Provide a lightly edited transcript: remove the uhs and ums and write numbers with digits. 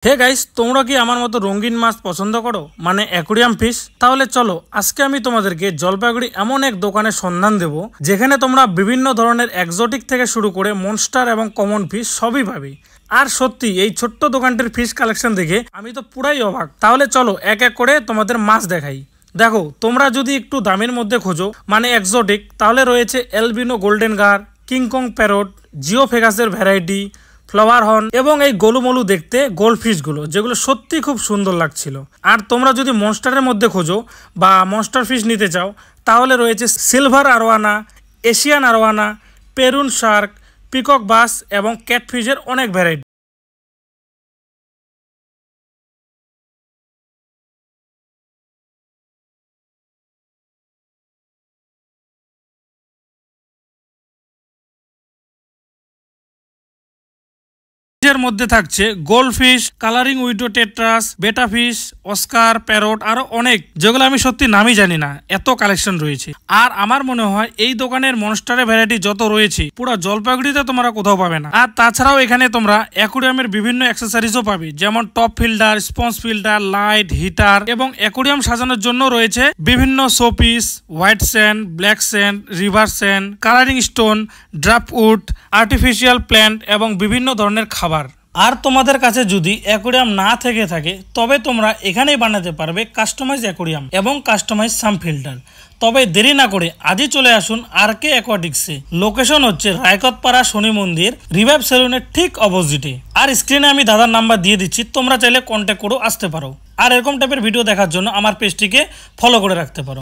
Hey guys, তোমরা কি আমার মতো রঙিন মাছ পছন্দ করো, মানে অ্যাকোরিয়াম ফিশ? তাহলে চলো আজকে আমি তোমাদেরকে জলপাইগুড়ি এমন এক দোকানের সন্ধান দেব যেখানে তোমরা বিভিন্ন ধরনের এক্সোটিক থেকে শুরু করে মনস্টার এবং কমন ফিশ সবই পাবে। আর সত্যি এই ছোট্ট দোকানটির ফিশ কালেকশন দেখে আমি তো পুরাই অবাক। তাহলে চলো এক এক করে তোমাদের মাছ দেখাই। দেখো, তোমরা যদি একটু দামের মধ্যে খোঁজো, মানে এক্সোটিক, তাহলে রয়েছে albino golden gar, King Kong parrot, জিওফেগাসের ভ্যারাইটি, ফ্লাওয়ার হর্ন এবং এই গোলুমলু দেখতে গোল্ডফিশগুলো, যেগুলো সত্যি খুব সুন্দর লাগছিল। আর তোমরা যদি মনস্টারের মধ্যে খোঁজো বা মনস্টার ফিশ নিতে চাও, তাহলে রয়েছে সিলভার আরোয়ানা, এশিয়ান আরোয়ানা, পেরুন শার্ক, পিকক বাস এবং ক্যাটফিশের অনেক ভ্যারাইটি। এর মধ্যে থাকছে গোল্ডফিশ, কালারিং উইডো টেট্রাস, বেটা ফিশ, অস্কার, প্যারট, আরো অনেক, যেগুলো আমি সত্যি নামই জানি না, এত কালেকশন রয়েছে। আর আমার মনে হয় এই দোকানের মনস্টারের ভ্যারাইটি যত রয়েছে পুরো জলপাইগুড়িতে তোমরা কোথাও পাবে না। আর তাছাড়াও এখানে তোমরা অ্যাকোরিয়ামের বিভিন্ন অ্যাক্সেসরিজও পাবে, যেমন top filter, sponge filter, light, heater এবং অ্যাকোরিয়াম সাজানোর জন্য রয়েছে বিভিন্ন showpiece, white sand, black sand, river sand, colouring stone, draft wood, artificial plant এবং বিভিন্ন ধরনের খাবার। আর তোমাদের কাছে যদি অ্যাকোরিয়াম না থেকে থাকে, তবে তোমরা এখানেই বানাতে পারবে কাস্টমাইজ অ্যাকোরিয়াম এবং কাস্টমাইজ সাম ফিল্টার। তবে দেরি না করে আজই চলে আসুন আর কে অ্যাকোয়াটিক্সে। লোকেশন হচ্ছে রায়কতপাড়া শনি মন্দির, রিভাইভ সেলুনের ঠিক অপোজিটে। আর স্ক্রিনে আমি দাদার নাম্বার দিয়ে দিচ্ছি, তোমরা চাইলে কন্ট্যাক্ট করেও আসতে পারো। আর এরকম টাইপের ভিডিও দেখার জন্য আমার পেজটিকে ফলো করে রাখতে পারো।